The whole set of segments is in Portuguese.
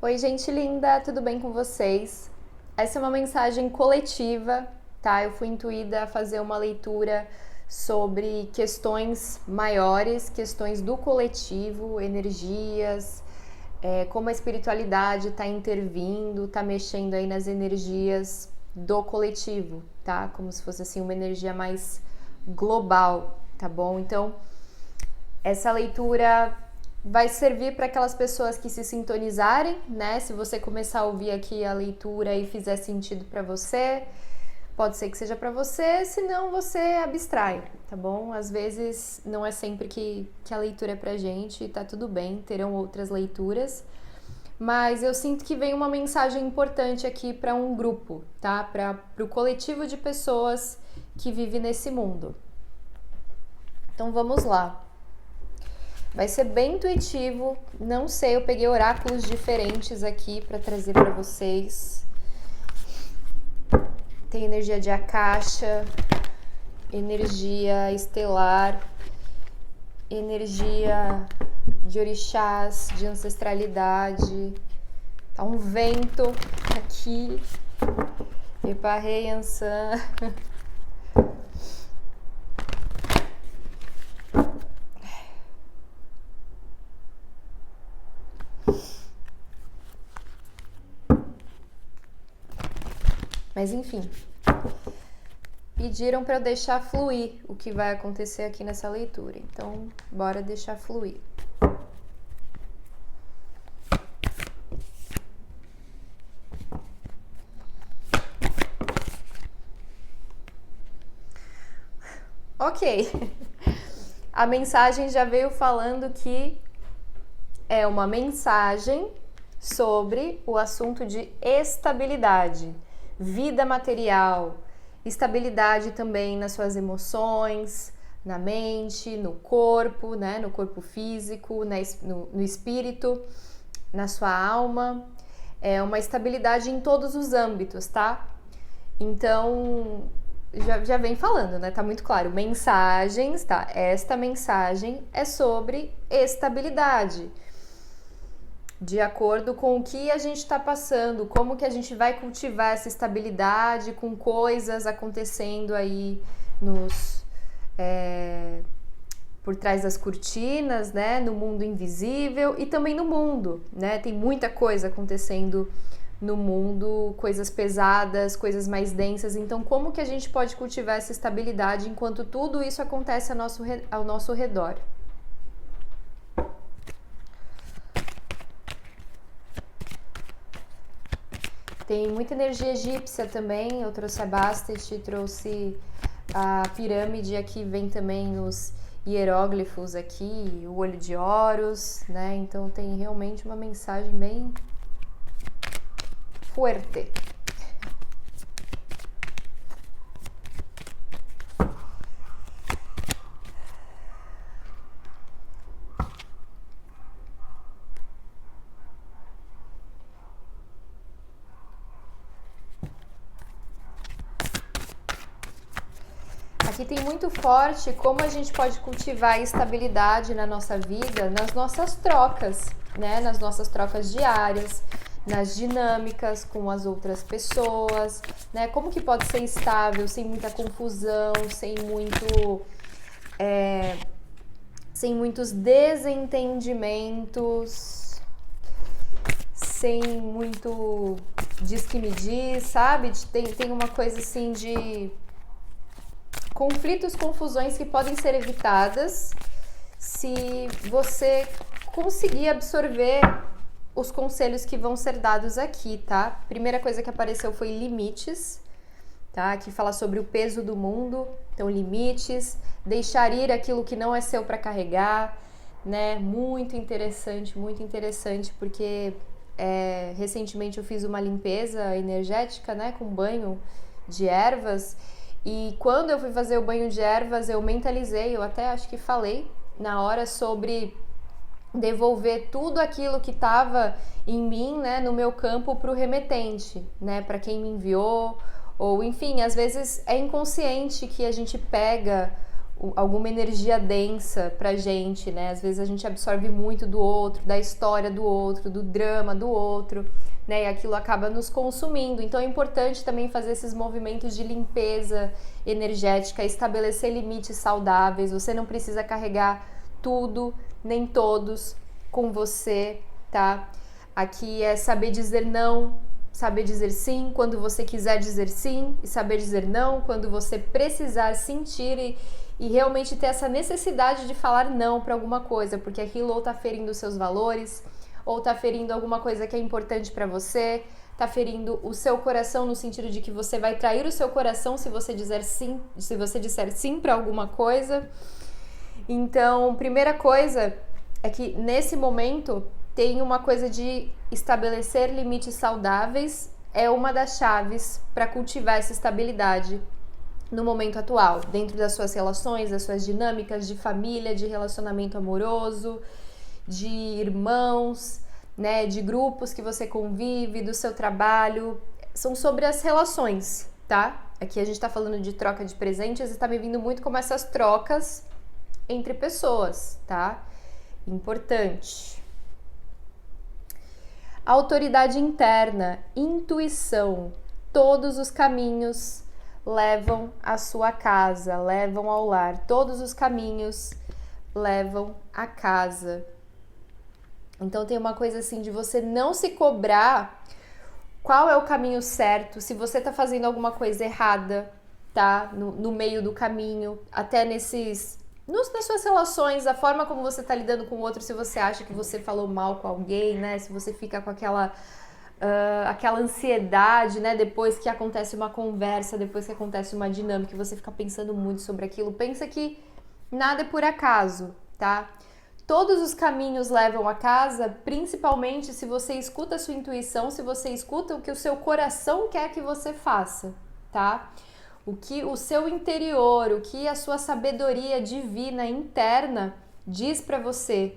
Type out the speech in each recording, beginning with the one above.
Oi, gente linda, tudo bem com vocês? Essa é uma mensagem coletiva, tá? Eu fui intuída a fazer uma leitura sobre questões maiores, questões do coletivo, energias, como a espiritualidade está intervindo, está mexendo aí nas energias do coletivo, tá? Como se fosse assim uma energia mais global, tá bom? Então, essa leitura vai servir para aquelas pessoas que se sintonizarem, né? Se você começar a ouvir aqui a leitura e fizer sentido para você, pode ser que seja para você, senão você abstrai, tá bom? Às vezes não é sempre que a leitura é pra gente, tá tudo bem, terão outras leituras, mas eu sinto que vem uma mensagem importante aqui para um grupo, tá? Para o coletivo de pessoas que vive nesse mundo. Então vamos lá. Vai ser bem intuitivo, não sei, eu peguei oráculos diferentes aqui para trazer para vocês. Tem energia de Akasha, energia estelar, energia de orixás, de ancestralidade. Tá um vento aqui. Eparrei Yansan. Mas enfim, pediram para eu deixar fluir o que vai acontecer aqui nessa leitura. Então, bora deixar fluir. Ok. A mensagem já veio falando que é uma mensagem sobre o assunto de estabilidade, vida material, estabilidade também nas suas emoções, na mente, no corpo, né? No corpo físico, no espírito, na sua alma. É uma estabilidade em todos os âmbitos, tá? Então, já vem falando, né? Tá muito claro. Mensagens, tá? Esta mensagem é sobre estabilidade. De acordo com o que a gente está passando, como que a gente vai cultivar essa estabilidade com coisas acontecendo aí por trás das cortinas, né, no mundo invisível e também no mundo, né? Tem muita coisa acontecendo no mundo, coisas pesadas, coisas mais densas. Então, como que a gente pode cultivar essa estabilidade enquanto tudo isso acontece ao nosso redor? Tem muita energia egípcia também. Eu trouxe a Bastet, trouxe a pirâmide. Aqui vem também os hieróglifos aqui, o olho de Horus, né? Então tem realmente uma mensagem bem fuerte. Aqui tem muito forte como a gente pode cultivar a estabilidade na nossa vida, nas nossas trocas, né? Nas nossas trocas diárias, nas dinâmicas com as outras pessoas, né? Como que pode ser estável, sem muita confusão, sem muitos desentendimentos, sem muito diz que me diz, sabe? Tem uma coisa assim de conflitos, confusões que podem ser evitadas se você conseguir absorver os conselhos que vão ser dados aqui, tá? Primeira coisa que apareceu foi limites, tá? Que fala sobre o peso do mundo, então limites, deixar ir aquilo que não é seu para carregar, né? Muito interessante, porque recentemente eu fiz uma limpeza energética, né? Com banho de ervas. E quando eu fui fazer o banho de ervas, eu mentalizei, eu até acho que falei na hora sobre devolver tudo aquilo que estava em mim, né, no meu campo para o remetente, né, para quem me enviou, ou enfim, às vezes é inconsciente que a gente pega alguma energia densa pra gente, né? Às vezes a gente absorve muito do outro, da história do outro, do drama do outro, né? E aquilo acaba nos consumindo. Então é importante também fazer esses movimentos de limpeza energética, estabelecer limites saudáveis. Você não precisa carregar tudo, nem todos com você, tá? Aqui é saber dizer não, saber dizer sim quando você quiser dizer sim, e saber dizer não quando você precisar sentir e realmente ter essa necessidade de falar não para alguma coisa, porque aquilo ou tá ferindo os seus valores, ou tá ferindo alguma coisa que é importante para você, tá ferindo o seu coração no sentido de que você vai trair o seu coração se você disser sim para alguma coisa. Então, primeira coisa é que nesse momento tem uma coisa de estabelecer limites saudáveis, é uma das chaves para cultivar essa estabilidade no momento atual, dentro das suas relações, das suas dinâmicas de família, de relacionamento amoroso, de irmãos, né, de grupos que você convive, do seu trabalho. São sobre as relações, tá? Aqui a gente tá falando de troca de presentes e tá me vindo muito como essas trocas entre pessoas, tá? Importante. Autoridade interna, intuição, todos os caminhos levam à sua casa, levam ao lar. Todos os caminhos levam à casa. Então tem uma coisa assim de você não se cobrar qual é o caminho certo, se você tá fazendo alguma coisa errada, tá? No meio do caminho, até nas suas relações, a forma como você tá lidando com o outro, se você acha que você falou mal com alguém, né? Se você fica com aquela ansiedade, né? Depois que acontece uma conversa, depois que acontece uma dinâmica, você fica pensando muito sobre aquilo. Pensa que nada é por acaso, tá? Todos os caminhos levam a casa, principalmente se você escuta a sua intuição, se você escuta o que o seu coração quer que você faça, tá? O que o seu interior, o que a sua sabedoria divina interna diz pra você.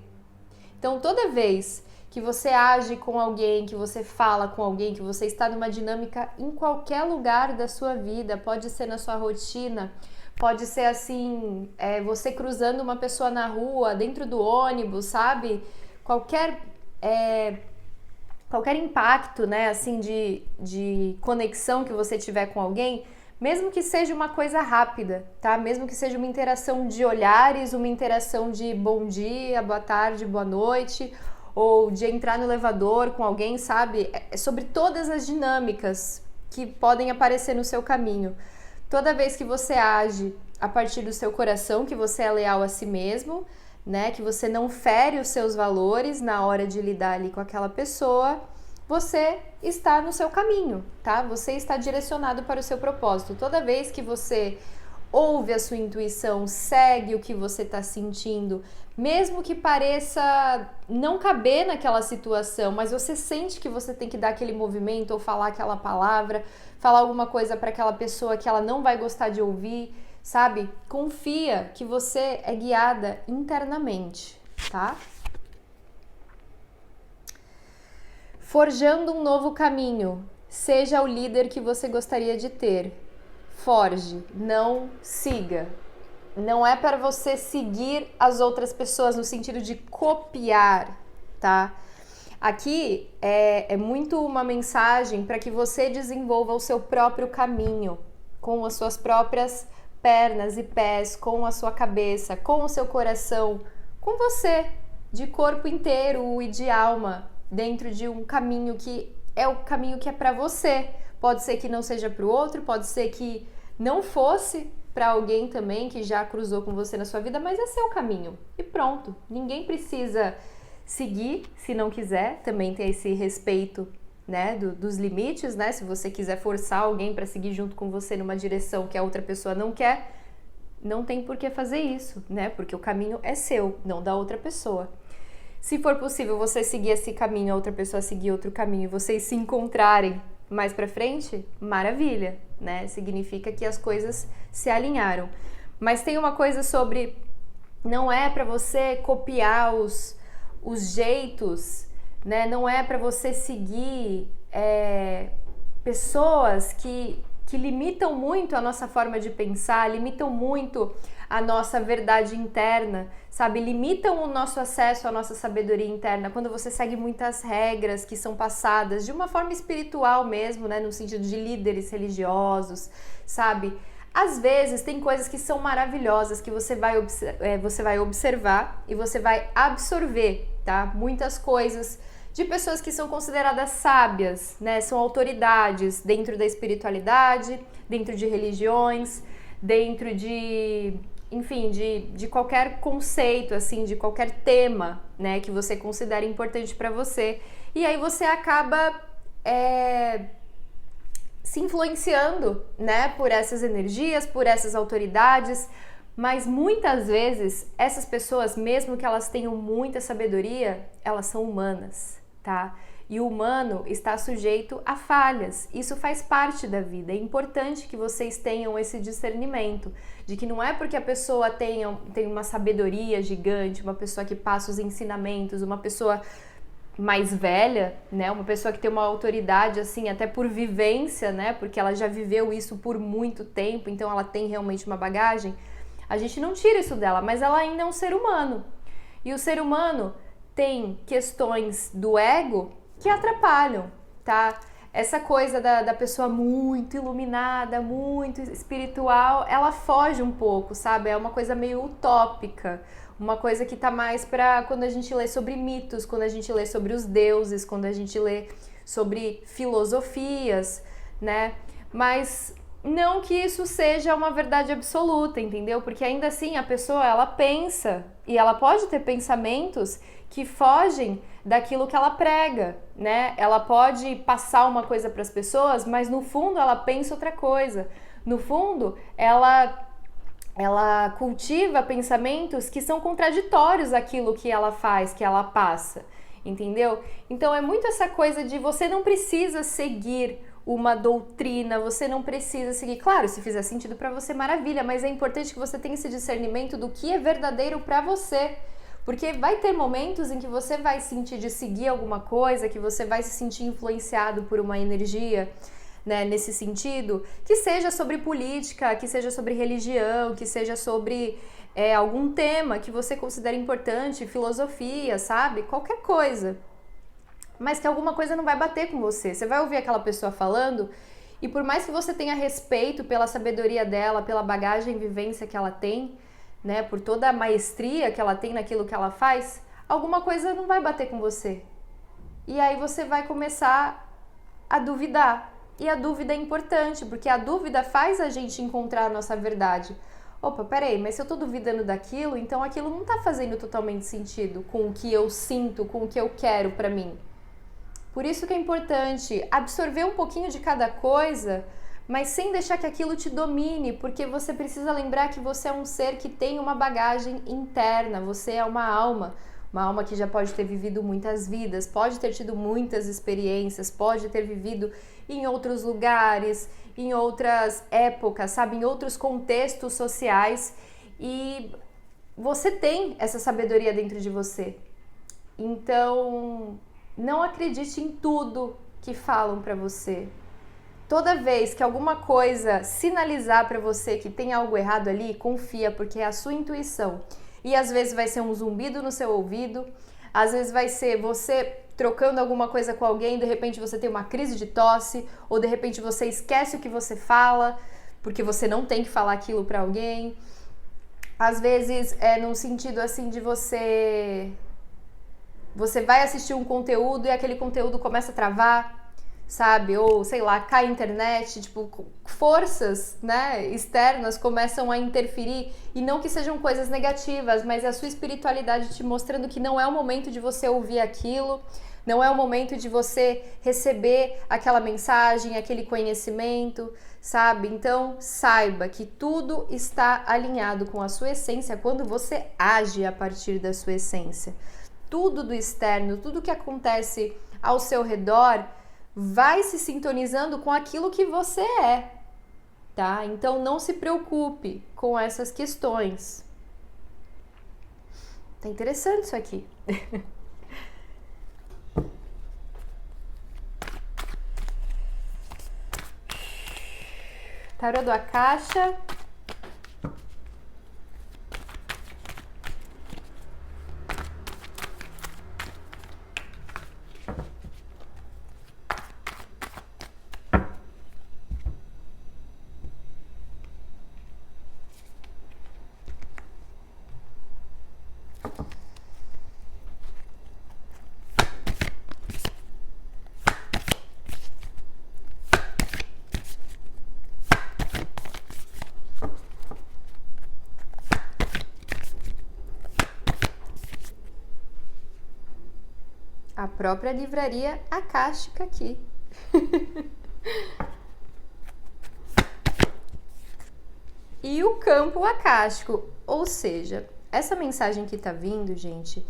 Então, toda vez que você age com alguém, que você fala com alguém, que você está numa dinâmica em qualquer lugar da sua vida, pode ser na sua rotina, pode ser assim, você cruzando uma pessoa na rua, dentro do ônibus, sabe? Qualquer impacto, né, assim, de conexão que você tiver com alguém, mesmo que seja uma coisa rápida, tá? Mesmo que seja uma interação de olhares, uma interação de bom dia, boa tarde, boa noite, ou de entrar no elevador com alguém, sabe? É sobre todas as dinâmicas que podem aparecer no seu caminho. Toda vez que você age a partir do seu coração, que você é leal a si mesmo, né? Que você não fere os seus valores na hora de lidar ali com aquela pessoa, você está no seu caminho, tá? Você está direcionado para o seu propósito. Toda vez que você ouve a sua intuição, segue o que você está sentindo, mesmo que pareça não caber naquela situação, mas você sente que você tem que dar aquele movimento ou falar aquela palavra, falar alguma coisa para aquela pessoa que ela não vai gostar de ouvir, sabe? Confia que você é guiada internamente, tá? Forjando um novo caminho. Seja o líder que você gostaria de ter. Forge, não siga. Não é para você seguir as outras pessoas no sentido de copiar, tá? Aqui é muito uma mensagem para que você desenvolva o seu próprio caminho, com as suas próprias pernas e pés, com a sua cabeça, com o seu coração, com você, de corpo inteiro e de alma, dentro de um caminho que é o caminho que é para você. Pode ser que não seja para o outro, pode ser que não fosse para alguém também que já cruzou com você na sua vida, mas é seu caminho. E pronto, ninguém precisa seguir se não quiser, também tem esse respeito, né, dos limites, né? Se você quiser forçar alguém para seguir junto com você numa direção que a outra pessoa não quer, não tem por que fazer isso, né? Porque o caminho é seu, não da outra pessoa. Se for possível você seguir esse caminho, a outra pessoa seguir outro caminho e vocês se encontrarem mais pra frente, maravilha, né? Significa que as coisas se alinharam. Mas tem uma coisa sobre, não é pra você copiar os jeitos, né? Não é pra você seguir pessoas que que limitam muito a nossa forma de pensar, limitam muito a nossa verdade interna, sabe? Limitam o nosso acesso à nossa sabedoria interna quando você segue muitas regras que são passadas de uma forma espiritual mesmo, né? No sentido de líderes religiosos, sabe? Às vezes tem coisas que são maravilhosas que você vai observar e você vai absorver, tá? Muitas coisas de pessoas que são consideradas sábias, né? São autoridades dentro da espiritualidade, dentro de religiões, dentro de, enfim, de qualquer conceito, assim, de qualquer tema, né? Que você considera importante para você. E aí você acaba se influenciando, né? Por essas energias, por essas autoridades. Mas muitas vezes essas pessoas, mesmo que elas tenham muita sabedoria, elas são humanas, tá? E o humano está sujeito a falhas. Isso faz parte da vida. É importante que vocês tenham esse discernimento de que não é porque a pessoa tem uma sabedoria gigante, uma pessoa que passa os ensinamentos, uma pessoa mais velha, né? Uma pessoa que tem uma autoridade, assim, até por vivência, né? Porque ela já viveu isso por muito tempo, então ela tem realmente uma bagagem. A gente não tira isso dela, mas ela ainda é um ser humano. E o ser humano tem questões do ego que atrapalham, tá? Essa coisa da pessoa muito iluminada, muito espiritual, ela foge um pouco, sabe? É uma coisa meio utópica, uma coisa que tá mais pra quando a gente lê sobre mitos, quando a gente lê sobre os deuses, quando a gente lê sobre filosofias, né? Mas não que isso seja uma verdade absoluta, entendeu? Porque ainda assim a pessoa, ela pensa e ela pode ter pensamentos que fogem daquilo que ela prega, né? Ela pode passar uma coisa para as pessoas, mas no fundo ela pensa outra coisa. No fundo, ela cultiva pensamentos que são contraditórios àquilo que ela faz, que ela passa, entendeu? Então é muito essa coisa de você não precisa seguir uma doutrina, você não precisa seguir. Claro, se fizer sentido para você, maravilha, mas é importante que você tenha esse discernimento do que é verdadeiro para você. Porque vai ter momentos em que você vai sentir de seguir alguma coisa, que você vai se sentir influenciado por uma energia, né, nesse sentido, que seja sobre política, que seja sobre religião, que seja sobre algum tema que você considera importante, filosofia, sabe? Qualquer coisa. Mas que alguma coisa não vai bater com você. Você vai ouvir aquela pessoa falando e por mais que você tenha respeito pela sabedoria dela, pela bagagem e vivência que ela tem, né, por toda a maestria que ela tem naquilo que ela faz, alguma coisa não vai bater com você. E aí você vai começar a duvidar. E a dúvida é importante, porque a dúvida faz a gente encontrar a nossa verdade. Opa, peraí, mas se eu tô duvidando daquilo, então aquilo não tá fazendo totalmente sentido com o que eu sinto, com o que eu quero pra mim. Por isso que é importante absorver um pouquinho de cada coisa, mas sem deixar que aquilo te domine, porque você precisa lembrar que você é um ser que tem uma bagagem interna, você é uma alma que já pode ter vivido muitas vidas, pode ter tido muitas experiências, pode ter vivido em outros lugares, em outras épocas, sabe, em outros contextos sociais, e você tem essa sabedoria dentro de você. Então, não acredite em tudo que falam pra você. Toda vez que alguma coisa sinalizar pra você que tem algo errado ali, confia, porque é a sua intuição. E às vezes vai ser um zumbido no seu ouvido, às vezes vai ser você trocando alguma coisa com alguém, de repente você tem uma crise de tosse, ou de repente você esquece o que você fala, porque você não tem que falar aquilo pra alguém. Às vezes é num sentido assim de você vai assistir um conteúdo e aquele conteúdo começa a travar, sabe? Ou, sei lá, cai a internet, tipo, forças, né, externas começam a interferir, e não que sejam coisas negativas, mas é a sua espiritualidade te mostrando que não é o momento de você ouvir aquilo, não é o momento de você receber aquela mensagem, aquele conhecimento, sabe? Então, saiba que tudo está alinhado com a sua essência quando você age a partir da sua essência. Tudo do externo, tudo que acontece ao seu redor vai se sintonizando com aquilo que você é, tá? Então não se preocupe com essas questões. Tá interessante isso aqui. Tarô do Akasha. A própria livraria akáshica aqui. E o campo akáshico, ou seja, essa mensagem que tá vindo, gente,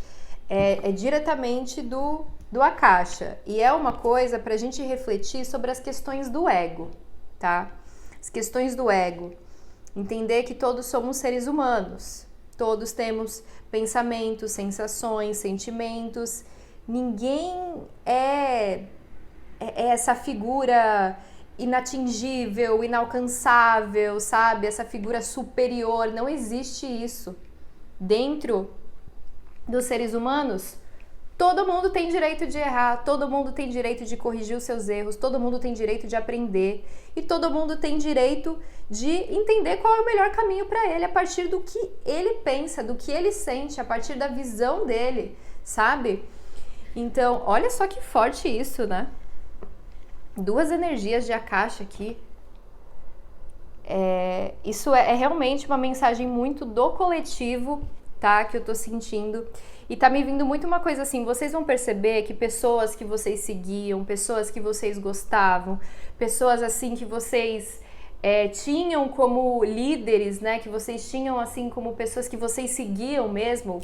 é diretamente do Akasha. E é uma coisa pra gente refletir sobre as questões do ego, tá? As questões do ego. Entender que todos somos seres humanos. Todos temos pensamentos, sensações, sentimentos. Ninguém é essa figura inatingível, inalcançável, sabe? Essa figura superior. Não existe isso. Dentro dos seres humanos, todo mundo tem direito de errar, todo mundo tem direito de corrigir os seus erros, todo mundo tem direito de aprender e todo mundo tem direito de entender qual é o melhor caminho para ele a partir do que ele pensa, do que ele sente, a partir da visão dele, sabe? Então, olha só que forte isso, né? Duas energias de Akasha aqui. Isso é realmente uma mensagem muito do coletivo, tá? Que eu tô sentindo. E tá me vindo muito uma coisa assim, vocês vão perceber que pessoas que vocês seguiam, pessoas que vocês gostavam, pessoas assim que vocês tinham como líderes, né? Que vocês tinham assim como pessoas que vocês seguiam mesmo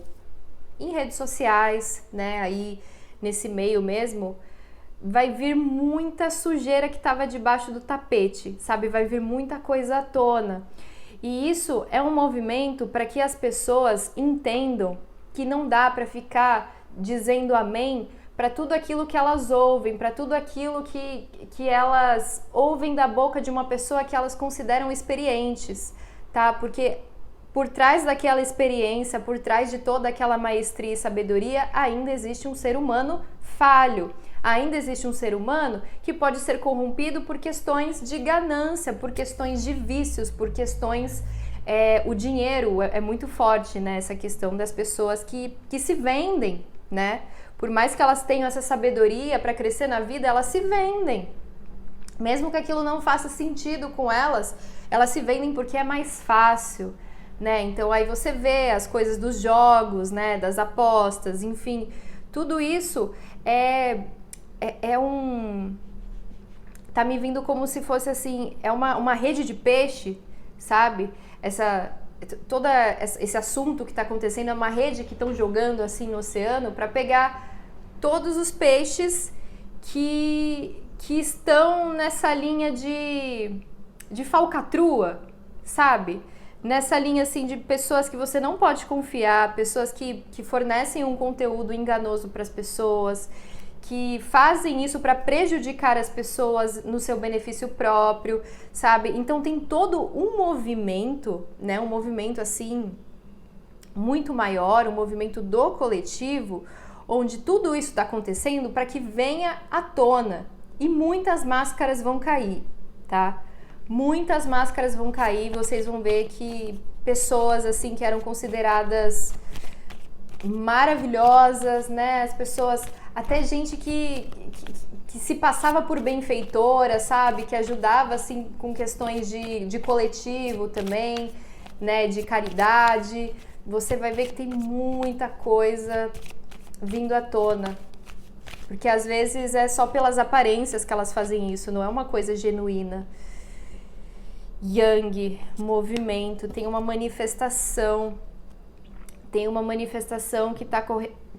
em redes sociais, né? Aí nesse meio mesmo, vai vir muita sujeira que estava debaixo do tapete, sabe? Vai vir muita coisa à tona. E isso é um movimento para que as pessoas entendam que não dá para ficar dizendo amém para tudo aquilo que elas ouvem, para tudo aquilo que elas ouvem da boca de uma pessoa que elas consideram experientes, tá? Porque por trás daquela experiência, por trás de toda aquela maestria e sabedoria, ainda existe um ser humano falho. Ainda existe um ser humano que pode ser corrompido por questões de ganância, por questões de vícios, por questões... o dinheiro é muito forte, né? Essa questão das pessoas que se vendem, né? Por mais que elas tenham essa sabedoria para crescer na vida, elas se vendem. Mesmo que aquilo não faça sentido com elas se vendem porque é mais fácil, né? Então aí você vê as coisas dos jogos, né? Das apostas, enfim, tudo isso tá me vindo como se fosse assim, uma rede de peixe, sabe? Esse assunto que está acontecendo é uma rede que estão jogando assim no oceano para pegar todos os peixes que estão nessa linha de falcatrua, sabe? Nessa linha assim de pessoas que você não pode confiar, pessoas que fornecem um conteúdo enganoso para as pessoas, que fazem isso para prejudicar as pessoas no seu benefício próprio, sabe? Então tem todo um movimento, né? Um movimento assim muito maior, um movimento do coletivo, onde tudo isso está acontecendo para que venha à tona e muitas máscaras vão cair, tá? Muitas máscaras vão cair, vocês vão ver que pessoas assim que eram consideradas maravilhosas, né? As pessoas, até gente que se passava por benfeitora, sabe? Que ajudava assim com questões de coletivo também, né? De caridade. Você vai ver que tem muita coisa vindo à tona. Porque às vezes é só pelas aparências que elas fazem isso, não é uma coisa genuína. Yang, movimento, tem uma manifestação que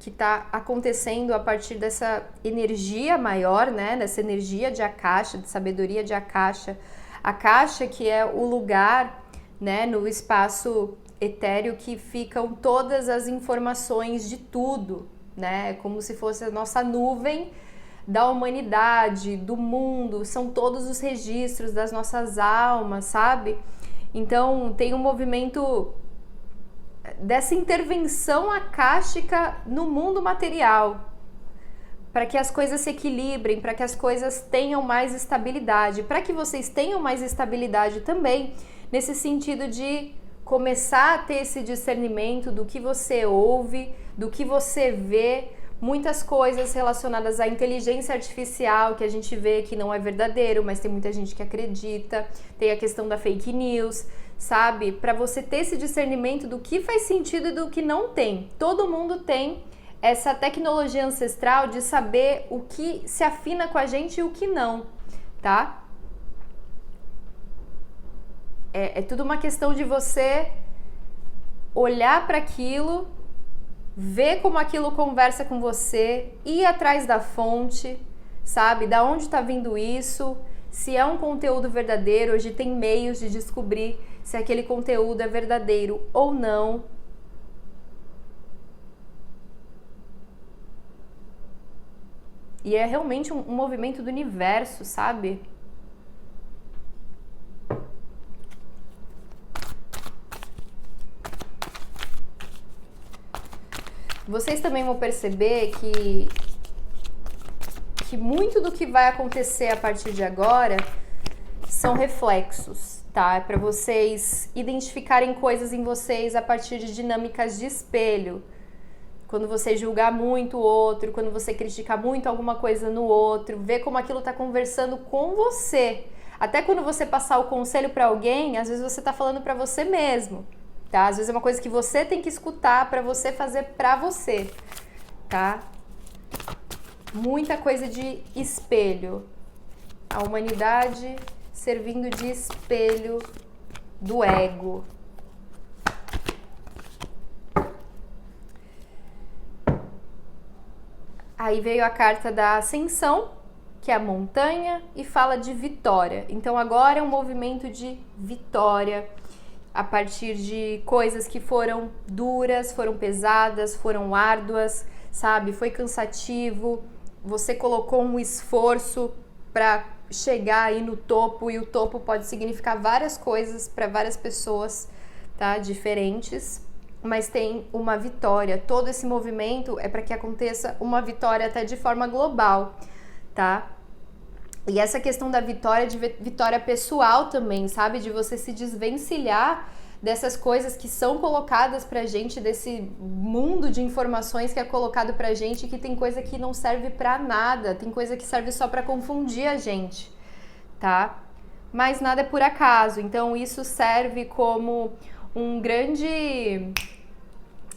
tá acontecendo a partir dessa energia maior, né? Dessa energia de Akasha, de sabedoria de Akasha. Akasha, que é o lugar, né, no espaço etéreo que ficam todas as informações de tudo, né? Como se fosse a nossa nuvem da humanidade, do mundo, são todos os registros das nossas almas, sabe? Então tem um movimento dessa intervenção akáshica no mundo material, para que as coisas se equilibrem, para que as coisas tenham mais estabilidade, para que vocês tenham mais estabilidade também, nesse sentido de começar a ter esse discernimento do que você ouve, do que você vê, muitas coisas relacionadas à inteligência artificial que a gente vê que não é verdadeiro, mas tem muita gente que acredita, tem a questão da fake news, sabe? Para você ter esse discernimento do que faz sentido e do que não tem. Todo mundo tem essa tecnologia ancestral de saber o que se afina com a gente e o que não, tá? É tudo uma questão de você olhar para aquilo, ver como aquilo conversa com você, ir atrás da fonte, sabe? Da onde está vindo isso, se é um conteúdo verdadeiro. Hoje tem meios de descobrir se aquele conteúdo é verdadeiro ou não. E é realmente um movimento do universo, sabe? Vocês também vão perceber que muito do que vai acontecer a partir de agora são reflexos, tá? É para vocês identificarem coisas em vocês a partir de dinâmicas de espelho. Quando você julgar muito o outro, quando você criticar muito alguma coisa no outro, ver como aquilo tá conversando com você. Até quando você passar o conselho para alguém, às vezes você tá falando para você mesmo, tá? Às vezes é uma coisa que você tem que escutar para você fazer para você, tá? Muita coisa de espelho. A humanidade servindo de espelho do ego. Aí veio a carta da Ascensão, que é a montanha, e fala de vitória. Então agora é um movimento de vitória a partir de coisas que foram duras, foram pesadas, foram árduas, sabe? Foi cansativo, você colocou um esforço para chegar aí no topo, e o topo pode significar várias coisas para várias pessoas, tá? Diferentes. Mas tem uma vitória. Todo esse movimento é para que aconteça uma vitória até de forma global, tá? E essa questão da vitória, de vitória pessoal também, sabe? De você se desvencilhar dessas coisas que são colocadas pra gente, desse mundo de informações que é colocado pra gente, que tem coisa que não serve pra nada, tem coisa que serve só pra confundir a gente, tá? Mas nada é por acaso, então isso serve como um grande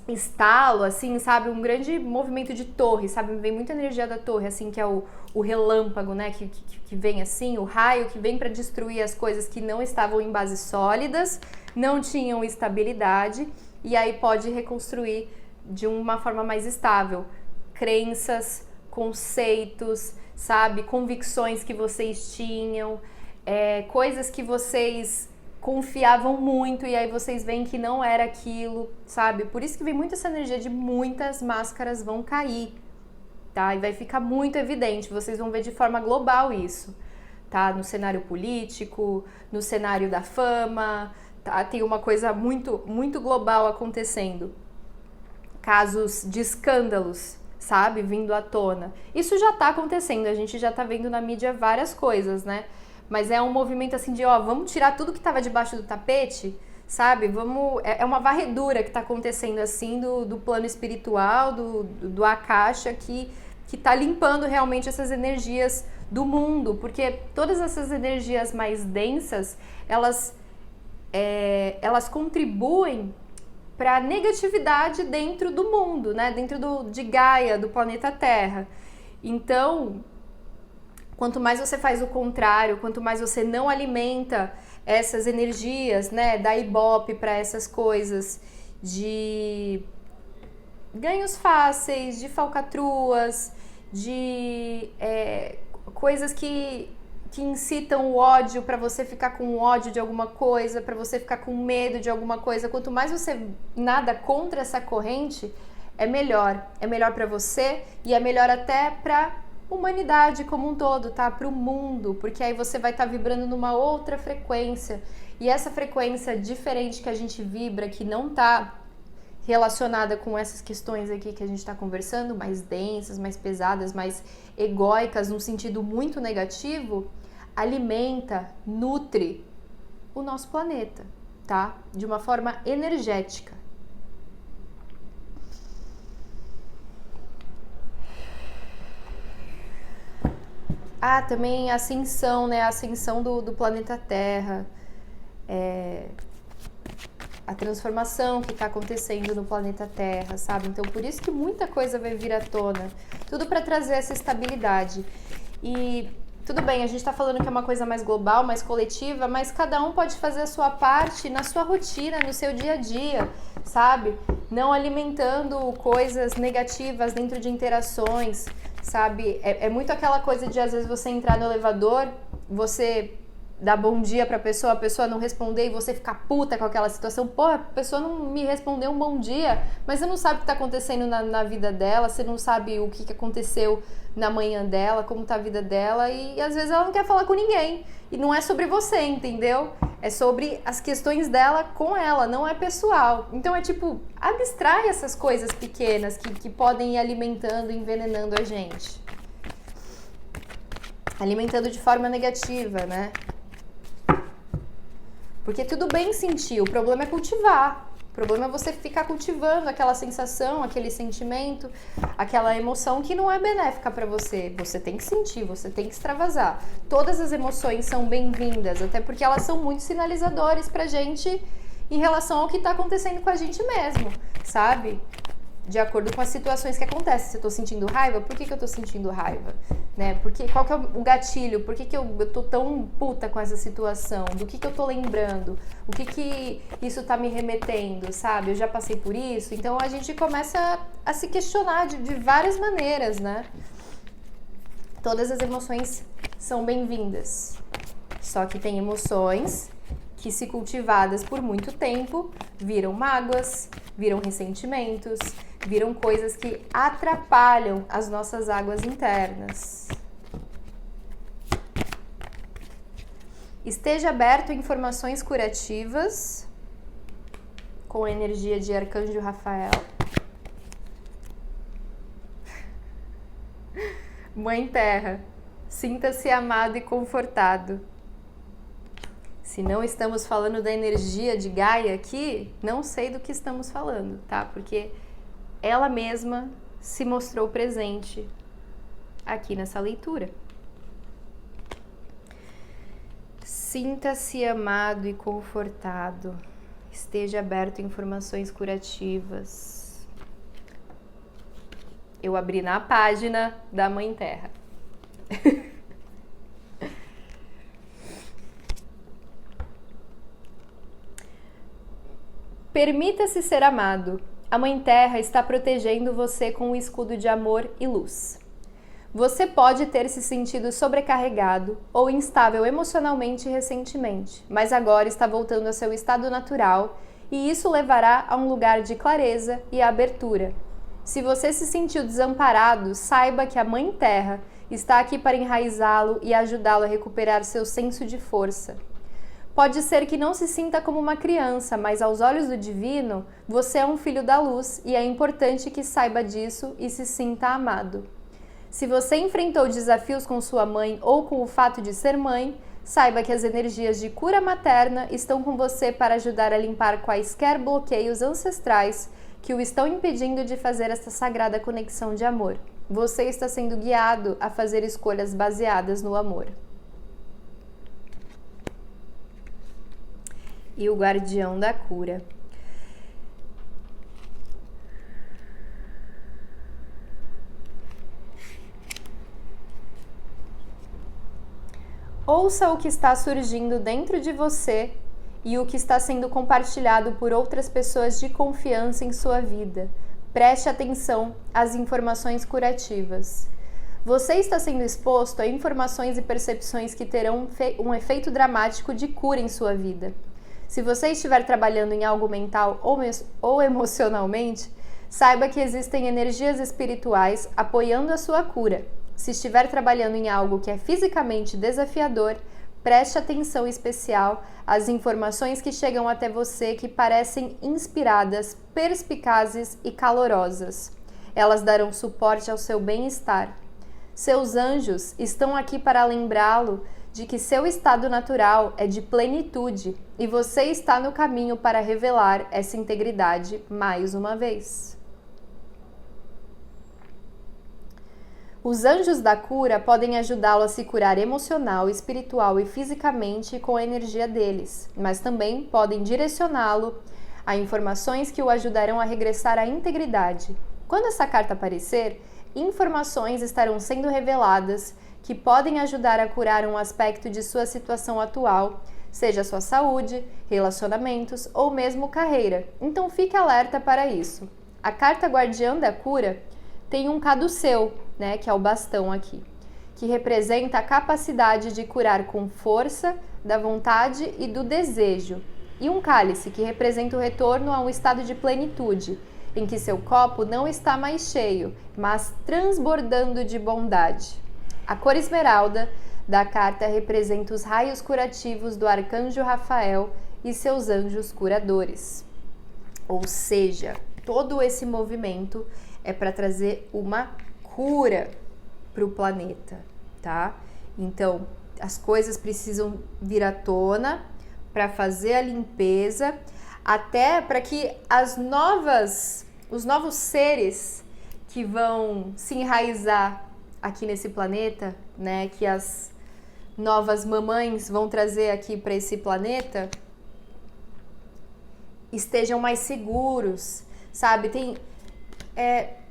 estalo, assim, sabe? Um grande movimento de torre, sabe? Vem muita energia da torre, assim, que é o relâmpago, né? Que vem assim, o raio que vem para destruir as coisas que não estavam em bases sólidas, não tinham estabilidade, e aí pode reconstruir de uma forma mais estável. Crenças, conceitos, sabe? Convicções que vocês tinham, coisas que vocês confiavam muito e aí vocês veem que não era aquilo, sabe? Por isso que vem muito essa energia de muitas máscaras vão cair, tá? E vai ficar muito evidente, vocês vão ver de forma global isso, tá? No cenário político, no cenário da fama, tá? Tem uma coisa muito, muito global acontecendo. Casos de escândalos, sabe? Vindo à tona. Isso já tá acontecendo, a gente já tá vendo na mídia várias coisas, né? Mas é um movimento assim de, vamos tirar tudo que estava debaixo do tapete, sabe? É uma varredura que está acontecendo assim do plano espiritual, do Akasha, que está limpando realmente essas energias do mundo, porque todas essas energias mais densas, elas contribuem para a negatividade dentro do mundo, né? Dentro de Gaia, do planeta Terra. Então, quanto mais você faz o contrário, quanto mais você não alimenta essas energias, né, da Ibope para essas coisas de ganhos fáceis, de falcatruas, de coisas que incitam o ódio, para você ficar com ódio de alguma coisa, para você ficar com medo de alguma coisa. Quanto mais você nada contra essa corrente, é melhor para você e é melhor até para humanidade como um todo, tá? Para o mundo, porque aí você vai estar vibrando numa outra frequência. E essa frequência diferente que a gente vibra, que não tá relacionada com essas questões aqui que a gente está conversando, mais densas, mais pesadas, mais egóicas, num sentido muito negativo, alimenta, nutre o nosso planeta, tá? De uma forma energética. Também a ascensão, né? A ascensão do planeta Terra. A transformação que está acontecendo no planeta Terra, sabe? Então, por isso que muita coisa vai vir à tona. Tudo para trazer essa estabilidade. E tudo bem, a gente está falando que é uma coisa mais global, mais coletiva, mas cada um pode fazer a sua parte na sua rotina, no seu dia a dia, sabe? Não alimentando coisas negativas dentro de interações, sabe? É muito aquela coisa de, às vezes, você entrar no elevador, você dar bom dia pra pessoa, a pessoa não responder e você ficar puta com aquela situação. Pô, a pessoa não me respondeu um bom dia, mas você não sabe o que tá acontecendo na vida dela, você não sabe o que aconteceu na manhã dela, como tá a vida dela, e às vezes ela não quer falar com ninguém. E não é sobre você, entendeu? É sobre as questões dela com ela, não é pessoal. Então é tipo, abstrai essas coisas pequenas que podem ir alimentando, envenenando a gente. Alimentando de forma negativa, né? Porque tudo bem sentir, o problema é cultivar. O problema é você ficar cultivando aquela sensação, aquele sentimento, aquela emoção que não é benéfica para você. Você tem que sentir, você tem que extravasar. Todas as emoções são bem-vindas, até porque elas são muito sinalizadores pra gente em relação ao que tá acontecendo com a gente mesmo, sabe? De acordo com as situações que acontecem. Se eu tô sentindo raiva, por que eu tô sentindo raiva? Né? Qual que é o gatilho? Por que eu tô tão puta com essa situação? Do que eu tô lembrando? O que isso tá me remetendo, sabe? Eu já passei por isso. Então a gente começa a se questionar de várias maneiras, né? Todas as emoções são bem-vindas. Só que tem emoções que, se cultivadas por muito tempo, viram mágoas, viram ressentimentos, viram coisas que atrapalham as nossas águas internas. Esteja aberto a informações curativas com a energia de Arcanjo Rafael. Mãe Terra, sinta-se amado e confortado. Se não estamos falando da energia de Gaia aqui, não sei do que estamos falando, tá? Porque ela mesma se mostrou presente aqui nessa leitura. Sinta-se amado e confortado. Esteja aberto a informações curativas. Eu abri na página da Mãe Terra. Permita-se ser amado. A Mãe Terra está protegendo você com um escudo de amor e luz. Você pode ter se sentido sobrecarregado ou instável emocionalmente recentemente, mas agora está voltando ao seu estado natural e isso levará a um lugar de clareza e abertura. Se você se sentiu desamparado, saiba que a Mãe Terra está aqui para enraizá-lo e ajudá-lo a recuperar seu senso de força. Pode ser que não se sinta como uma criança, mas aos olhos do divino, você é um filho da luz e é importante que saiba disso e se sinta amado. Se você enfrentou desafios com sua mãe ou com o fato de ser mãe, saiba que as energias de cura materna estão com você para ajudar a limpar quaisquer bloqueios ancestrais que o estão impedindo de fazer essa sagrada conexão de amor. Você está sendo guiado a fazer escolhas baseadas no amor. E o guardião da cura. Ouça o que está surgindo dentro de você e o que está sendo compartilhado por outras pessoas de confiança em sua vida. Preste atenção às informações curativas. Você está sendo exposto a informações e percepções que terão um efeito dramático de cura em sua vida. Se você estiver trabalhando em algo mental ou emocionalmente, saiba que existem energias espirituais apoiando a sua cura. Se estiver trabalhando em algo que é fisicamente desafiador, preste atenção especial às informações que chegam até você que parecem inspiradas, perspicazes e calorosas. Elas darão suporte ao seu bem-estar. Seus anjos estão aqui para lembrá-lo de que seu estado natural é de plenitude e você está no caminho para revelar essa integridade mais uma vez. Os anjos da cura podem ajudá-lo a se curar emocional, espiritual e fisicamente com a energia deles, mas também podem direcioná-lo a informações que o ajudarão a regressar à integridade. Quando essa carta aparecer, informações estarão sendo reveladas que podem ajudar a curar um aspecto de sua situação atual, seja sua saúde, relacionamentos ou mesmo carreira. Então fique alerta para isso. A carta guardiã da cura tem um caduceu, né, que é o bastão aqui, que representa a capacidade de curar com força, da vontade e do desejo, e um cálice, que representa o retorno a um estado de plenitude, em que seu copo não está mais cheio, mas transbordando de bondade. A cor esmeralda da carta representa os raios curativos do arcanjo Rafael e seus anjos curadores. Ou seja, todo esse movimento é para trazer uma cura para o planeta, tá? Então, as coisas precisam vir à tona para fazer a limpeza, até para que os novos seres que vão se enraizar aqui nesse planeta, né, que as novas mamães vão trazer aqui para esse planeta, estejam mais seguros, sabe?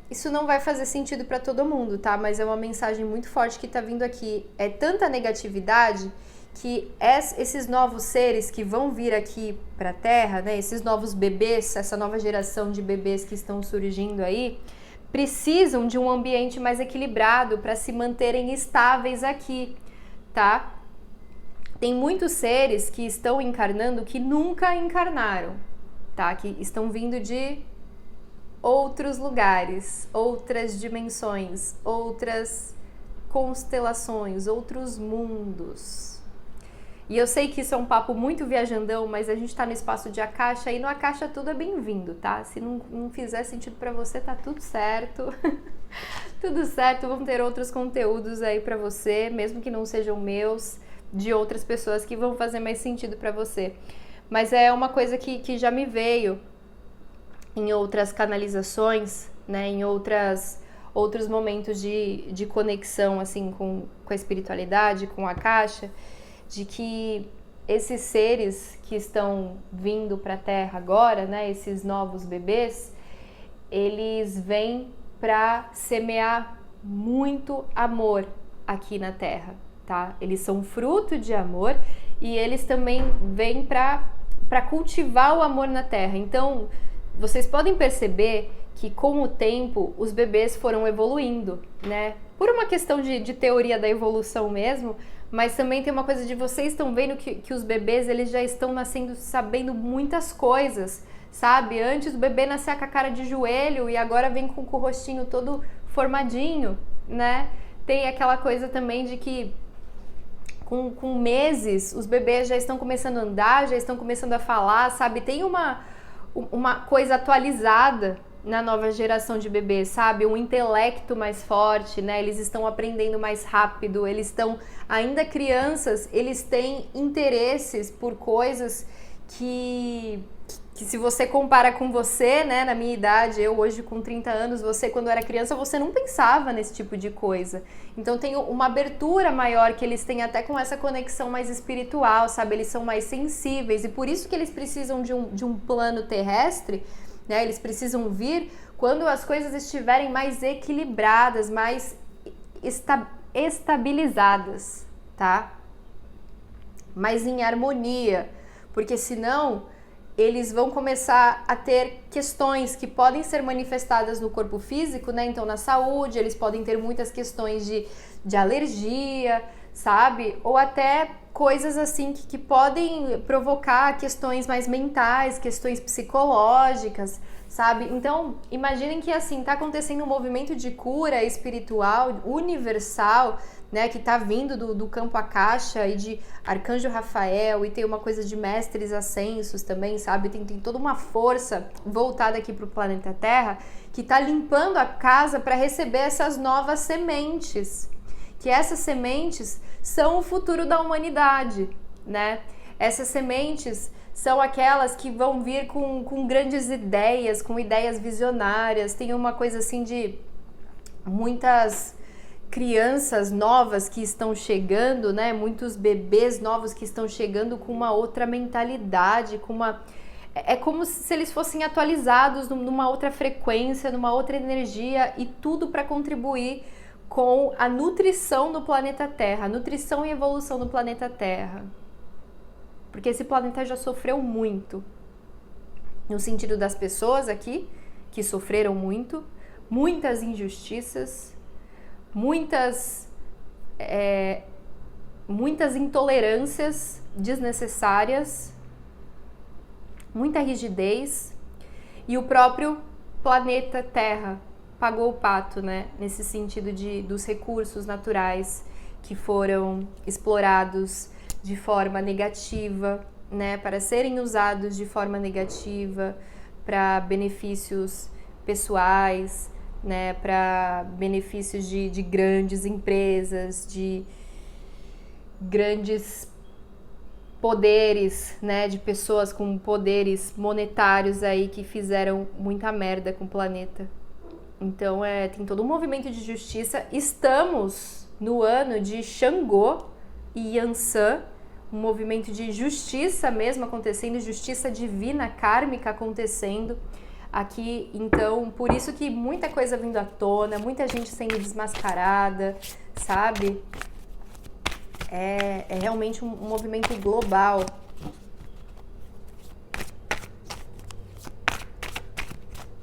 Isso não vai fazer sentido para todo mundo, tá? Mas é uma mensagem muito forte que tá vindo aqui. É tanta negatividade que esses novos seres que vão vir aqui para a Terra, né? Esses novos bebês, essa nova geração de bebês que estão surgindo aí, precisam de um ambiente mais equilibrado para se manterem estáveis aqui, tá? Tem muitos seres que estão encarnando que nunca encarnaram, tá? Que estão vindo de outros lugares, outras dimensões, outras constelações, outros mundos. E eu sei que isso é um papo muito viajandão, mas a gente tá no espaço de Akasha e no Akasha tudo é bem-vindo, tá? Se não fizer sentido pra você, tá tudo certo. Tudo certo, vão ter outros conteúdos aí pra você, mesmo que não sejam meus, de outras pessoas que vão fazer mais sentido pra você. Mas é uma coisa que já me veio em outras canalizações, né, em outros momentos de conexão assim com a espiritualidade, com a Akasha, de que esses seres que estão vindo para a Terra agora, né, esses novos bebês, eles vêm para semear muito amor aqui na Terra, tá? Eles são fruto de amor e eles também vêm para cultivar o amor na Terra. Então, vocês podem perceber que com o tempo os bebês foram evoluindo, né? Por uma questão de teoria da evolução mesmo, mas também tem uma coisa de vocês estão vendo que os bebês eles já estão nascendo sabendo muitas coisas, sabe? Antes o bebê nascia com a cara de joelho e agora vem com o rostinho todo formadinho, né? Tem aquela coisa também de que com meses os bebês já estão começando a andar, já estão começando a falar, sabe? Tem uma coisa atualizada na nova geração de bebês, sabe? Um intelecto mais forte, né? Eles estão aprendendo mais rápido, eles estão ainda crianças, eles têm interesses por coisas que se você compara com você, né, na minha idade, eu hoje com 30 anos, você quando era criança, você não pensava nesse tipo de coisa. Então tem uma abertura maior que eles têm até com essa conexão mais espiritual, sabe? Eles são mais sensíveis e por isso que eles precisam de um plano terrestre, né? Eles precisam vir quando as coisas estiverem mais equilibradas, mais estabilizadas, tá? Mais em harmonia, porque senão eles vão começar a ter questões que podem ser manifestadas no corpo físico, né? Então, na saúde, eles podem ter muitas questões de alergia, sabe? Ou até coisas assim que podem provocar questões mais mentais, questões psicológicas, sabe? Então, imaginem que assim, tá acontecendo um movimento de cura espiritual universal, né, que tá vindo do campo Akasha e de Arcanjo Rafael, e tem uma coisa de mestres ascensos também, sabe? Tem toda uma força voltada aqui pro planeta Terra que tá limpando a casa para receber essas novas sementes. Que essas sementes são o futuro da humanidade, né? Essas sementes são aquelas que vão vir com grandes ideias, com ideias visionárias. Tem uma coisa assim de muitas crianças novas que estão chegando, né? Muitos bebês novos que estão chegando com uma outra mentalidade, com uma... É como se eles fossem atualizados numa outra frequência, numa outra energia, e tudo para contribuir com a nutrição do planeta Terra, a nutrição e evolução do planeta Terra. Porque esse planeta já sofreu muito, no sentido das pessoas aqui, que sofreram muito, muitas injustiças, muitas intolerâncias desnecessárias, muita rigidez, e o próprio planeta Terra pagou o pato, né? Nesse sentido dos recursos naturais que foram explorados de forma negativa, né? Para serem usados de forma negativa, para benefícios pessoais, né? Para benefícios de grandes empresas, de grandes poderes, né? De pessoas com poderes monetários aí que fizeram muita merda com o planeta. Então, tem todo um movimento de justiça. Estamos no ano de Xangô e Yansan, um movimento de justiça mesmo acontecendo, justiça divina, kármica acontecendo aqui. Então, por isso que muita coisa vindo à tona, muita gente sendo desmascarada, sabe? É realmente um movimento global.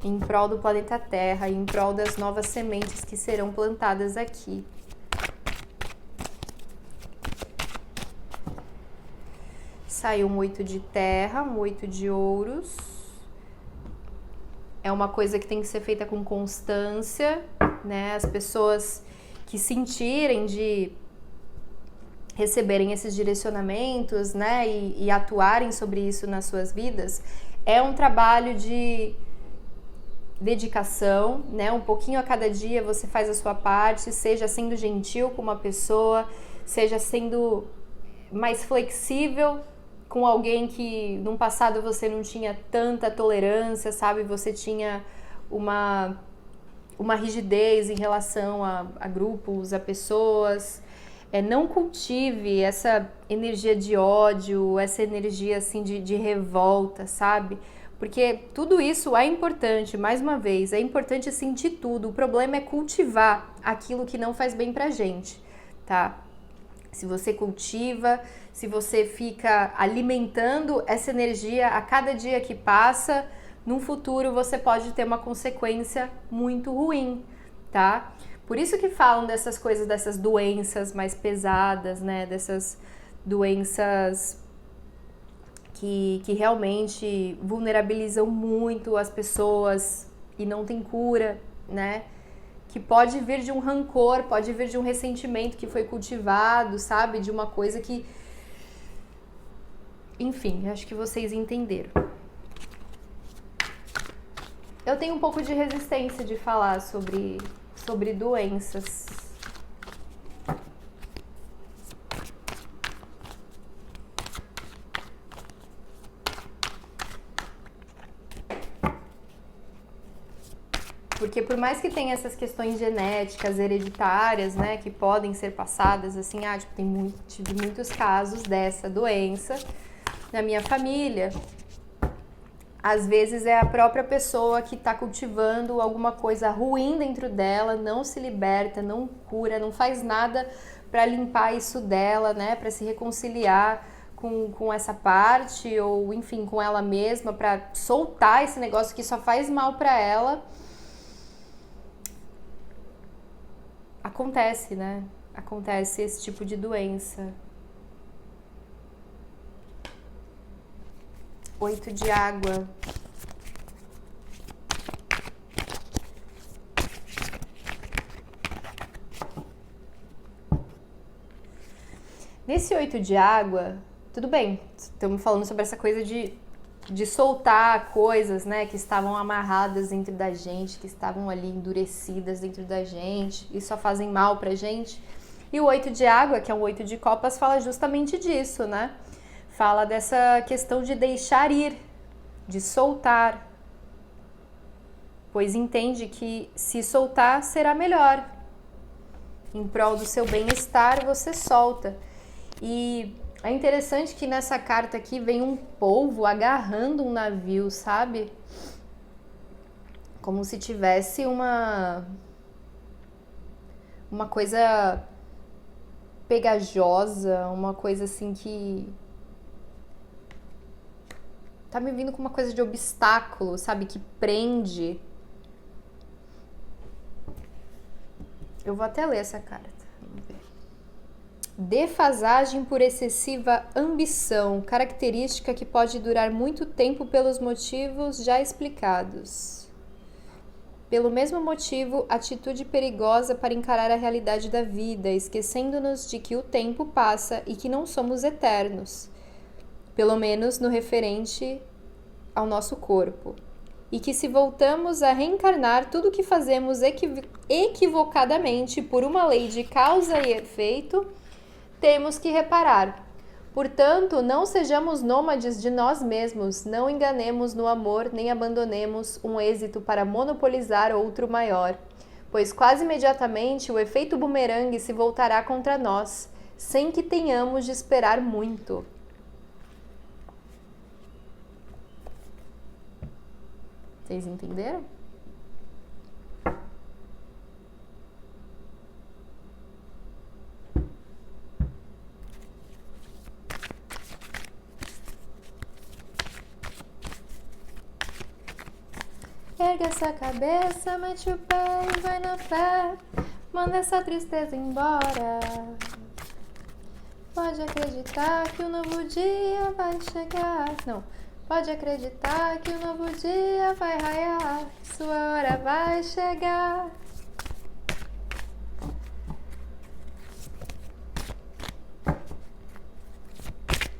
Em prol do planeta Terra, em prol das novas sementes que serão plantadas aqui. Saiu um 8 de terra, um 8 de ouros. É uma coisa que tem que ser feita com constância, né? As pessoas que sentirem de receberem esses direcionamentos, né? E atuarem sobre isso nas suas vidas, é um trabalho de dedicação, né? Um pouquinho a cada dia você faz a sua parte, seja sendo gentil com uma pessoa, seja sendo mais flexível com alguém que no passado você não tinha tanta tolerância, sabe? Você tinha uma rigidez em relação a grupos, a pessoas. Não cultive essa energia de ódio, essa energia assim de revolta, sabe? Porque tudo isso é importante, mais uma vez, é importante sentir tudo. O problema é cultivar aquilo que não faz bem pra gente, tá? Se você cultiva, se você fica alimentando essa energia a cada dia que passa, no futuro você pode ter uma consequência muito ruim, tá? Por isso que falam dessas coisas, dessas doenças mais pesadas, né? Dessas doenças que realmente vulnerabilizam muito as pessoas e não tem cura, né? Que pode vir de um rancor, pode vir de um ressentimento que foi cultivado, sabe? De uma coisa que... Enfim, acho que vocês entenderam. Eu tenho um pouco de resistência de falar sobre doenças. Porque por mais que tenha essas questões genéticas, hereditárias, né, que podem ser passadas, assim, tive muitos casos dessa doença na minha família. Às vezes é a própria pessoa que está cultivando alguma coisa ruim dentro dela, não se liberta, não cura, não faz nada para limpar isso dela, né, para se reconciliar com essa parte, ou enfim, com ela mesma, para soltar esse negócio que só faz mal para ela. Acontece, né? acontece esse tipo de doença. 8 de água. Nesse 8 de água, tudo bem, estamos falando sobre essa coisa de soltar coisas, né, que estavam amarradas dentro da gente, que estavam ali endurecidas dentro da gente e só fazem mal pra gente. E o 8 de água, que é um 8 de copas, fala justamente disso, né? Fala dessa questão de deixar ir, de soltar, pois entende que se soltar será melhor. Em prol do seu bem-estar, você solta. E é interessante que nessa carta aqui vem um polvo agarrando um navio, sabe? Como se tivesse uma coisa pegajosa, uma coisa assim que tá me vindo com uma coisa de obstáculo, sabe? Que prende. Eu vou até ler essa carta. Vamos ver. Defasagem por excessiva ambição, característica que pode durar muito tempo pelos motivos já explicados. Pelo mesmo motivo, atitude perigosa para encarar a realidade da vida, esquecendo-nos de que o tempo passa e que não somos eternos, pelo menos no referente ao nosso corpo. E que se voltamos a reencarnar, tudo que fazemos equivocadamente por uma lei de causa e efeito, temos que reparar. Portanto, não sejamos nômades de nós mesmos, não enganemos no amor, nem abandonemos um êxito para monopolizar outro maior, pois quase imediatamente o efeito bumerangue se voltará contra nós, sem que tenhamos de esperar muito. Vocês entenderam? Erga essa cabeça, mete o pé e vai na fé. Manda essa tristeza embora. Pode acreditar que o novo dia vai chegar. Não. Pode acreditar que o novo dia vai raiar. Sua hora vai chegar.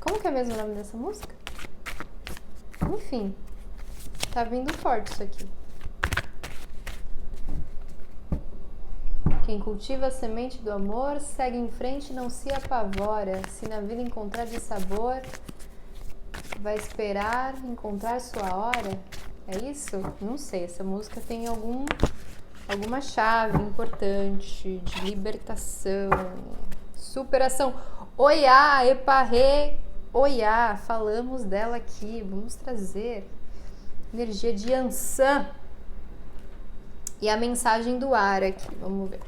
Como que é mesmo o nome dessa música? Enfim. Tá vindo forte isso aqui. Quem cultiva a semente do amor segue em frente e não se apavora. Se na vida encontrar de sabor, vai esperar encontrar sua hora. É isso? Não sei. Essa música tem alguma chave importante de libertação, superação. Oiá, eparrê, oiá. Falamos dela aqui. Vamos trazer energia de Ansan. E a mensagem do ar aqui, vamos ver.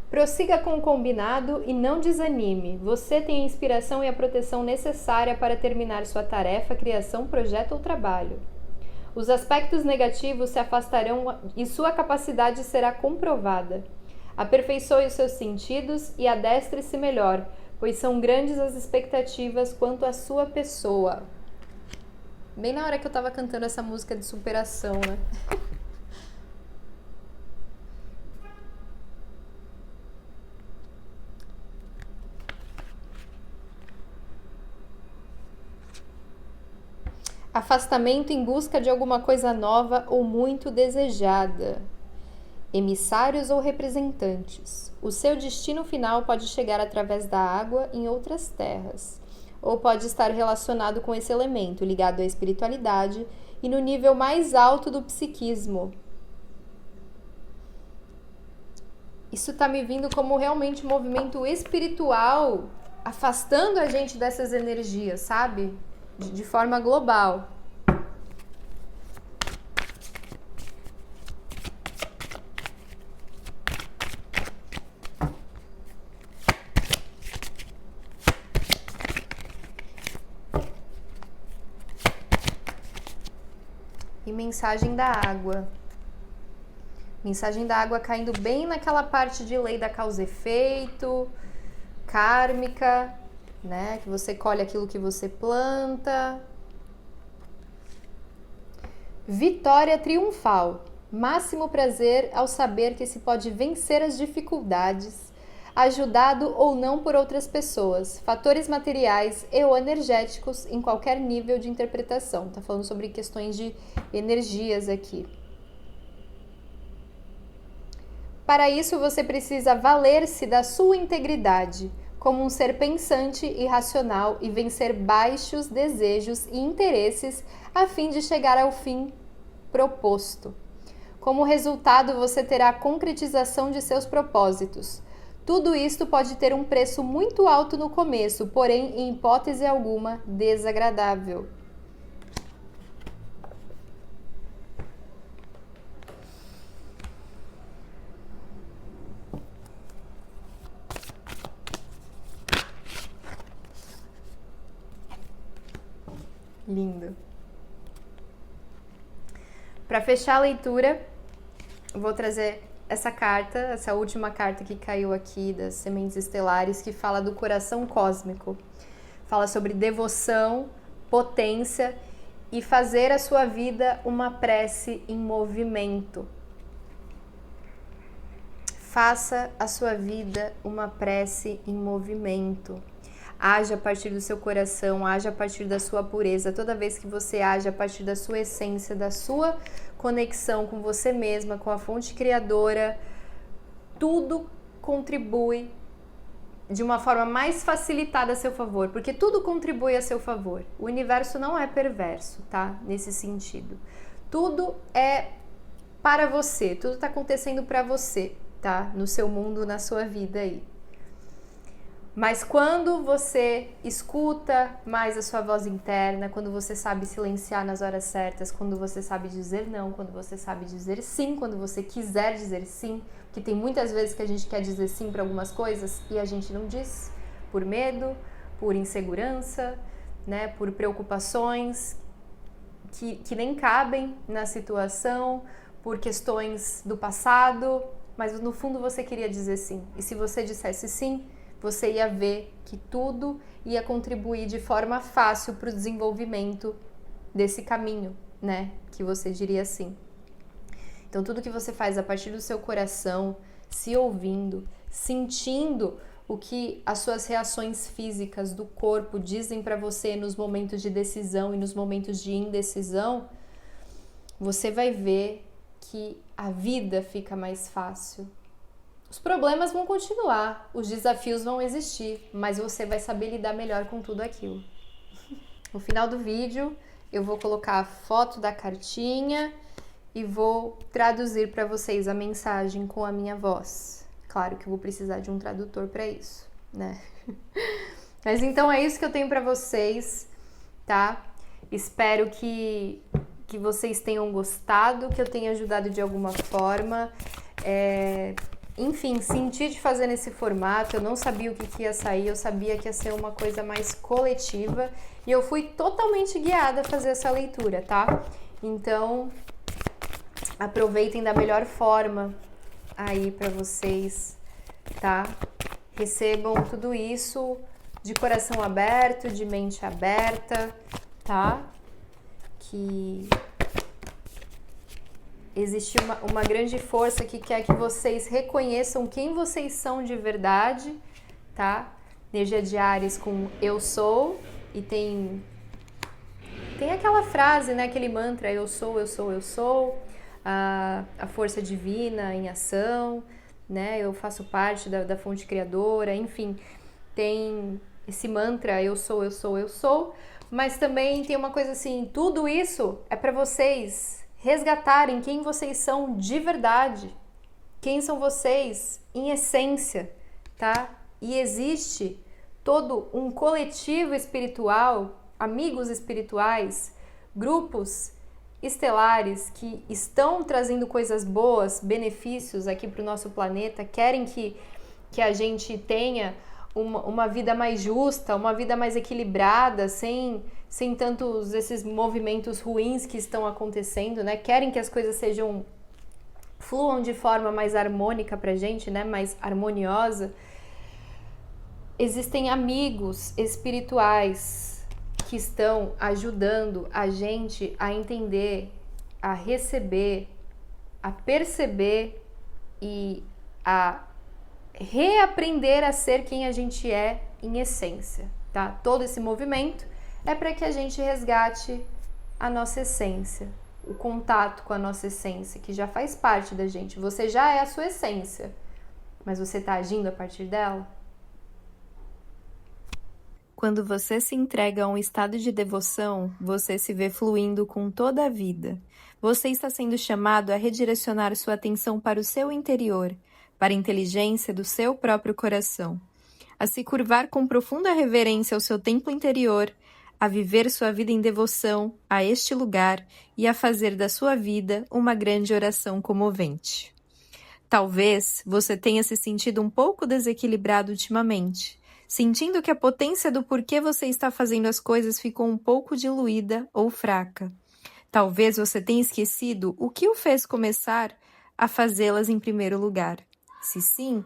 Prossiga com o combinado e não desanime. Você tem a inspiração e a proteção necessária para terminar sua tarefa, criação, projeto ou trabalho. Os aspectos negativos se afastarão e sua capacidade será comprovada. Aperfeiçoe os seus sentidos e adestre-se melhor, pois são grandes as expectativas quanto à sua pessoa. Bem na hora que eu tava cantando essa música de superação, né? Afastamento em busca de alguma coisa nova ou muito desejada. Emissários ou representantes. O seu destino final pode chegar através da água em outras terras, ou pode estar relacionado com esse elemento, ligado à espiritualidade e no nível mais alto do psiquismo. Isso tá me vindo como realmente um movimento espiritual, afastando a gente dessas energias, sabe? De forma global. E mensagem da água. Mensagem da água caindo bem naquela parte de lei da causa e efeito, kármica, né? Que você colhe aquilo que você planta. Vitória triunfal. Máximo prazer ao saber que se pode vencer as dificuldades, ajudado ou não por outras pessoas, fatores materiais e ou energéticos em qualquer nível de interpretação. Tá falando sobre questões de energias aqui. Para isso, você precisa valer-se da sua integridade, como um ser pensante e racional e vencer baixos desejos e interesses a fim de chegar ao fim proposto. Como resultado, você terá a concretização de seus propósitos. Tudo isto pode ter um preço muito alto no começo, porém, em hipótese alguma, desagradável. Lindo. Para fechar a leitura, vou trazer essa carta, essa última carta que caiu aqui das Sementes Estelares, que fala do coração cósmico. Fala sobre devoção, potência e fazer a sua vida uma prece em movimento. Faça a sua vida uma prece em movimento. Age a partir do seu coração, age a partir da sua pureza. Toda vez que você age a partir da sua essência, da sua conexão com você mesma, com a fonte criadora, tudo contribui de uma forma mais facilitada a seu favor, porque tudo contribui a seu favor. O universo não é perverso, tá? Nesse sentido. Tudo é para você, tudo está acontecendo para você, tá? No seu mundo, na sua vida aí. Mas quando você escuta mais a sua voz interna, quando você sabe silenciar nas horas certas, quando você sabe dizer não, quando você sabe dizer sim, quando você quiser dizer sim, porque tem muitas vezes que a gente quer dizer sim para algumas coisas e a gente não diz, por medo, por insegurança, né, por preocupações que nem cabem na situação, por questões do passado, mas no fundo você queria dizer sim. E se você dissesse sim, você ia ver que tudo ia contribuir de forma fácil para o desenvolvimento desse caminho, né? Que você diria sim. Então, tudo que você faz a partir do seu coração, se ouvindo, sentindo o que as suas reações físicas do corpo dizem para você nos momentos de decisão e nos momentos de indecisão, você vai ver que a vida fica mais fácil. Os problemas vão continuar, os desafios vão existir, mas você vai saber lidar melhor com tudo aquilo. No final do vídeo, eu vou colocar a foto da cartinha e vou traduzir para vocês a mensagem com a minha voz. Claro que eu vou precisar de um tradutor para isso, né? Mas então é isso que eu tenho para vocês, tá? Espero que vocês tenham gostado, que eu tenha ajudado de alguma forma. Enfim, senti de fazer nesse formato, eu não sabia o que ia sair, eu sabia que ia ser uma coisa mais coletiva e eu fui totalmente guiada a fazer essa leitura, tá? Então, aproveitem da melhor forma aí pra vocês, tá? Recebam tudo isso de coração aberto, de mente aberta, tá? Que existe uma grande força que quer que vocês reconheçam quem vocês são de verdade, tá? Energia de Áries com eu sou, e tem aquela frase, né? Aquele mantra, eu sou, eu sou, eu sou, a força divina em ação, né? Eu faço parte da fonte criadora, enfim, tem esse mantra, eu sou, eu sou, eu sou, mas também tem uma coisa assim, tudo isso é para vocês resgatarem quem vocês são de verdade, quem são vocês em essência, tá? E existe todo um coletivo espiritual, amigos espirituais, grupos estelares que estão trazendo coisas boas, benefícios aqui para o nosso planeta, querem que a gente tenha uma vida mais justa, uma vida mais equilibrada, sem tantos esses movimentos ruins que estão acontecendo, né? Querem que as coisas fluam de forma mais harmônica pra gente, né? Mais harmoniosa. Existem amigos espirituais que estão ajudando a gente a entender, a receber, a perceber e a reaprender a ser quem a gente é em essência, tá? Todo esse movimento é para que a gente resgate a nossa essência, o contato com a nossa essência, que já faz parte da gente. Você já é a sua essência, mas você está agindo a partir dela? Quando você se entrega a um estado de devoção, você se vê fluindo com toda a vida. Você está sendo chamado a redirecionar sua atenção para o seu interior, para a inteligência do seu próprio coração, a se curvar com profunda reverência ao seu templo interior, a viver sua vida em devoção a este lugar e a fazer da sua vida uma grande oração comovente. Talvez você tenha se sentido um pouco desequilibrado ultimamente, sentindo que a potência do porquê você está fazendo as coisas ficou um pouco diluída ou fraca. Talvez você tenha esquecido o que o fez começar a fazê-las em primeiro lugar. Se sim,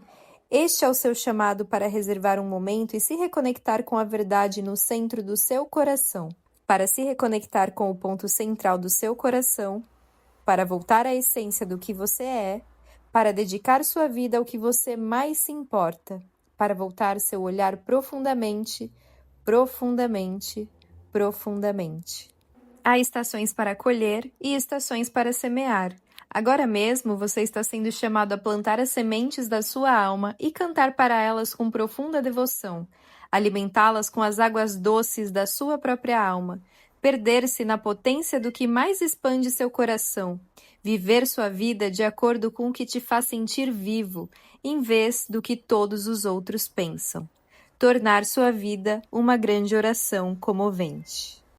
este é o seu chamado para reservar um momento e se reconectar com a verdade no centro do seu coração. Para se reconectar com o ponto central do seu coração, para voltar à essência do que você é, para dedicar sua vida ao que você mais se importa, para voltar seu olhar profundamente, profundamente, profundamente. Há estações para colher e estações para semear. Agora mesmo você está sendo chamado a plantar as sementes da sua alma e cantar para elas com profunda devoção, alimentá-las com as águas doces da sua própria alma, perder-se na potência do que mais expande seu coração, viver sua vida de acordo com o que te faz sentir vivo, em vez do que todos os outros pensam. Tornar sua vida uma grande oração comovente.